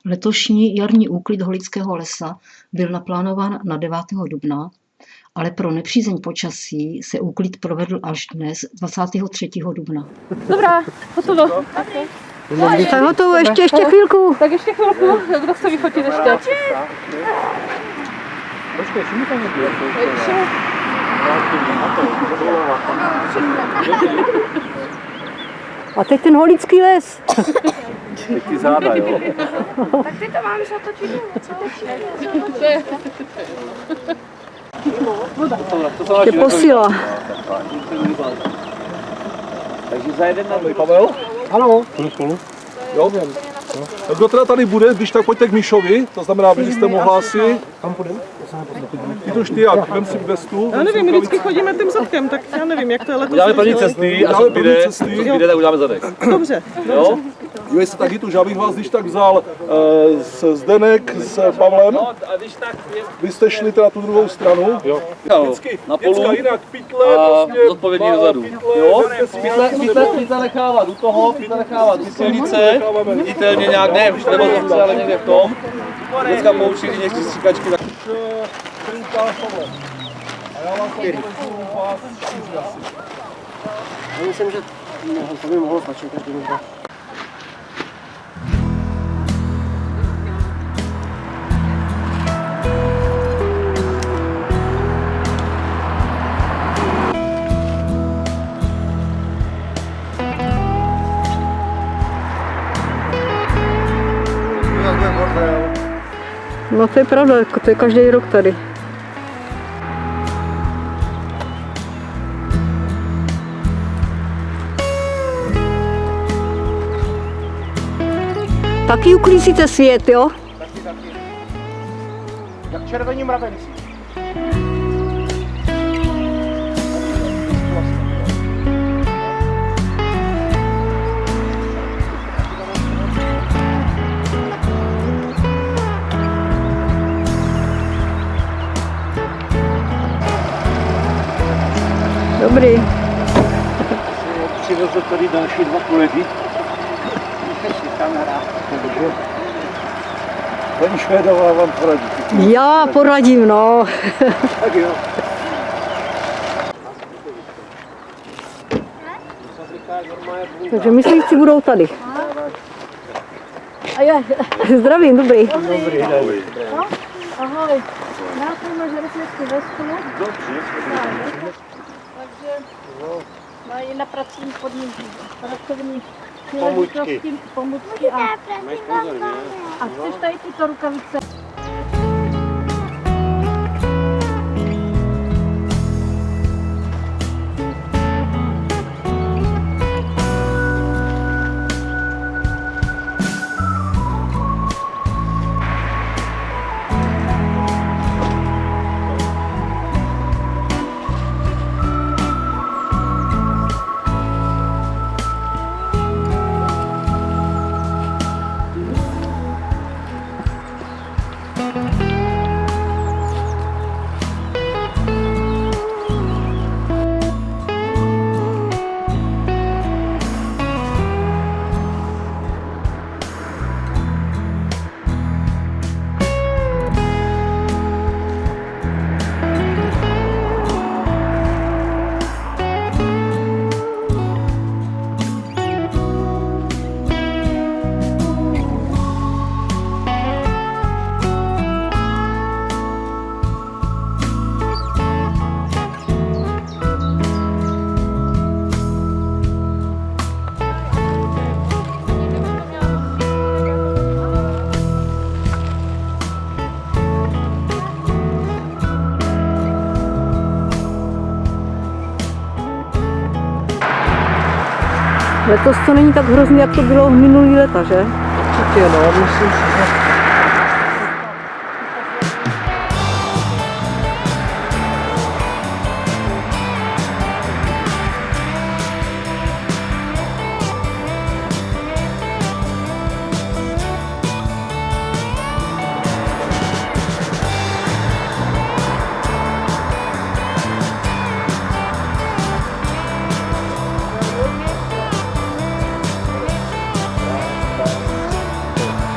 Letošní jarní úklid Holického lesa byl naplánován na 9. dubna, ale pro nepřízeň počasí se úklid provedl až dnes, 23. dubna. Dobrá, hotovo. Tak hotovo, ještě chvilku. Tak ještě chvilku, kdo chce vyfotit ještě? Počkej, šumy tam nebylo. A teď ten Holický les. Teď ty záda, jo? Tak ty to mám zatočit, co? Je posila. Takže zajedeme na druhý. Pavel? Ano. Spolu? Jo, vím. No. Kdo teda tady bude, když tak pojďte k Míšovi, to znamená, abyste mu hlásili. Kam půjdeme? Ty to už ty jak, vem si vestu. Já nevím, my vždycky chodíme tím zadkem, tak já nevím, jak to je letos. Uděláme první cesty a co zbyde, tak uděláme zadek. Dobře. Jo? Dívej se taky tu, že abych vás když tak vzal Zdenek s Pavlem. No, a když tak Vy jste šli teda tu druhou stranu. Jo. Vždycky, na polu děcka, jinak pytle, a prostě, zodpovědný dozadu. Jo? Pytle nechávat u toho, pytle nechávat u silnice, viditelně nějak, ne v nevozovce, ale někde v tom. Děcka poučili někdy stříkačky. A já vás tam povezu vás 4 asi. Já myslím, že to by mohlo stačit. No to je pravda, to je každý rok tady. Taky uklízíte svět, jo? Taky. Jak červení mravenci. Dobrý. Přivezl tady další 2 kolegy. Paní Švédová vám poradí. Já poradím, no. Tak jo. Takže myslíci budou tady. A já zdravím, dobrý. Ahoj. Nás máš reflexy ve stolu. Dobře. Takže mají na pracovní podmínky, pracovní Pomůcky. pomůcky a chceš tady tyto rukavice. Letos to není tak hrozný, jak to bylo v minulý leta, že? Určitě, no, myslím si, že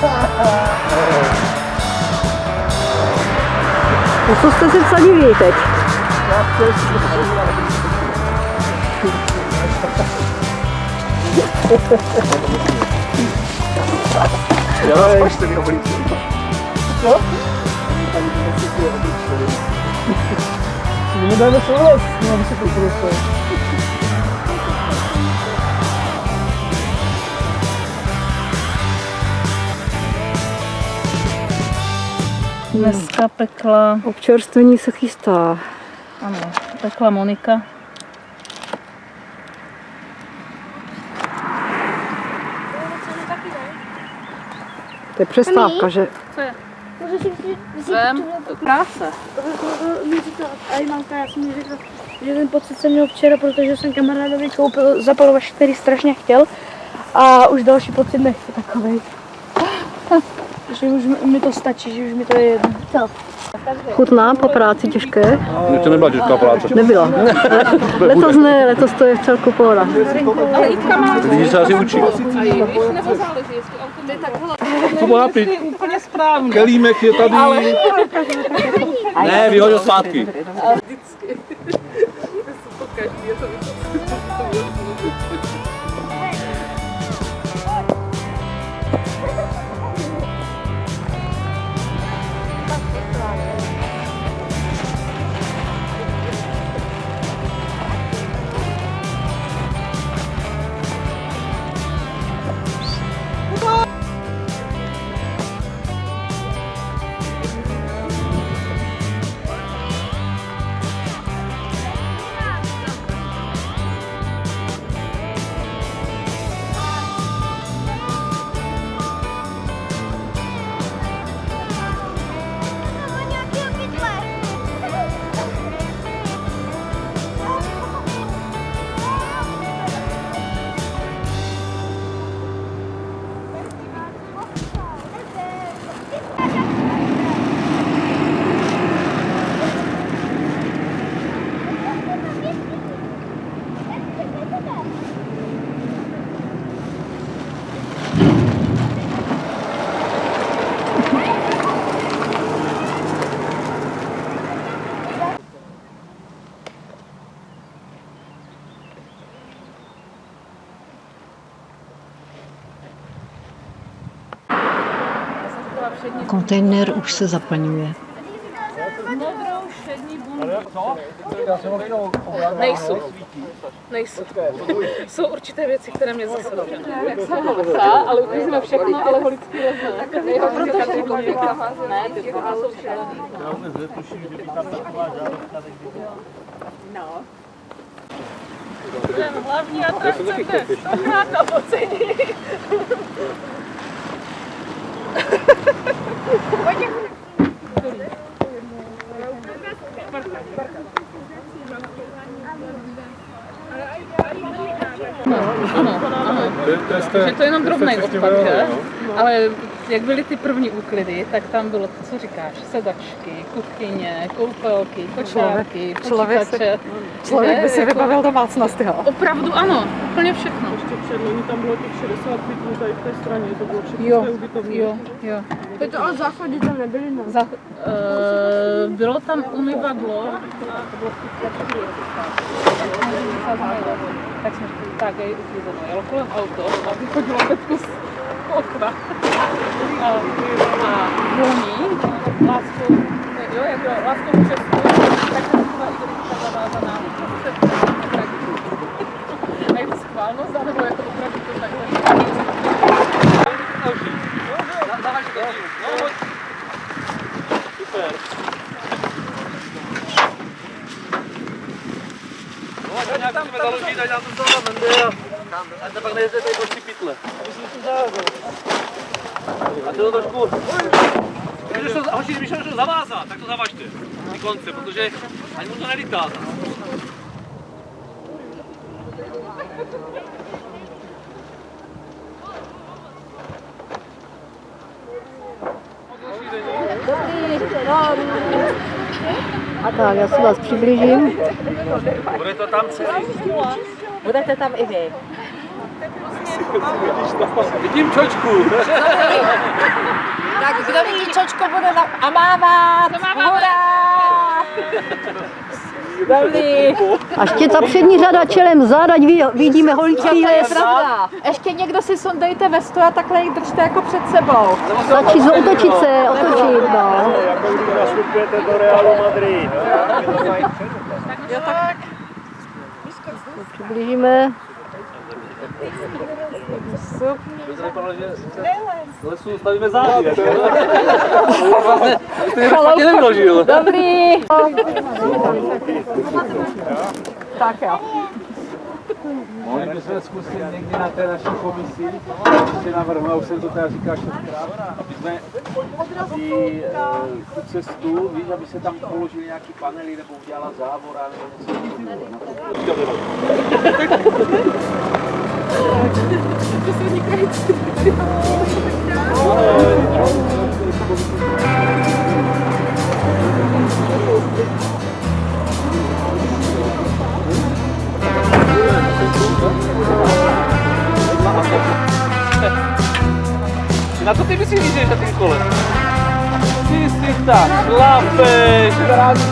No co jste se vsadili teď? Nedáme souhlas, no, aby se to prostě. Dneska pekla, Občerstvení se chystá. ano, pekla Monika. To je přestávka, že? Můžeš si vzít Jsem, to krása. mi říkal, a i mamka, já jsem mi řekla, že ten pocit jsem měl včera, protože jsem kamarádovi koupil zapalovač, který strašně chtěl a už další pocit nechci takovej. Že už mi to stačí, že už mi to je jedno. Chutná po práci těžké? To nebyla těžká práce. Nebyla. Letos ne, letos to je v celku pohoda. Řidičáři učí. Co má pít? Úplně správně. Kelímek je tady. Ne, vyhodil zpátky. Kontejner už se zaplňuje. Nejsou. Jsou určité věci, které mě zase jak jsem holka, ale uklízíme všechno, ale holický leze. Ne, ty koha jsou šelený. No. Ten hlavní atrakce dnes. Hrát na pocení. Ano. Že to je jenom drobnej odpad, že? Ale jak byly ty první úklidy, tak tam bylo, co říkáš, sedačky, kuchyně, koupelky, kočárky, počítače. Člověk by si vybavil domácnosti, jo? Opravdu ano, úplně všechno. Ještě předloni tam bylo těch 60 bytů tady v té straně, to bylo všechno Jo, ubytovny. jo. To je to, ale záchody tam nebyly, no. Bylo tam umyvadlo a to bylo tak jsme řekli, tak je uklízeno. Jelo kolem auto a vychodilo Petku z okna. A voní, láskou, jo, jako láskou Česku, tak to byla identita zavázaná. A je to schválnost, anebo je to opravdu to takhle? Super. No, nějak musíme založit, ať nám to tam mende a ať pak nejezde tady prostě pytle. A to trošku... Když to zavázat, tak to zavažte. Ty konce, protože ani mu to nelítá. A tak, já se vás přiblížím. Bude to tam celý. Budete tam i vy. Vidím čočku. Kdo vidí čočku, bude a mávat. Hurá! Dobrý. A ještě ta přední řada čelem zad, ať vidíme holičký les. Pravda. Ještě někdo si sundejte vestu a takhle ji držte jako před sebou. Stačí otočit se, no. Jako když nastupujete do Realu Madrid. Jo, tak. Přiblížíme. To vypadalo, že z lesu stavíme závěr. Jste mě špatně nevyložil. Dobrý. Tak jo. Mohli bychom zkusit někdy na té naší komisi, ještě navrhnu, už jsem to teda říkal 6krát, aby jsme tu cestu, víš, aby se tam položili nějaký panely, nebo udělala závora, nebo něco. Na to ty myslíš, že na tím kole? Ty jsi tak šlapeš! Rádi,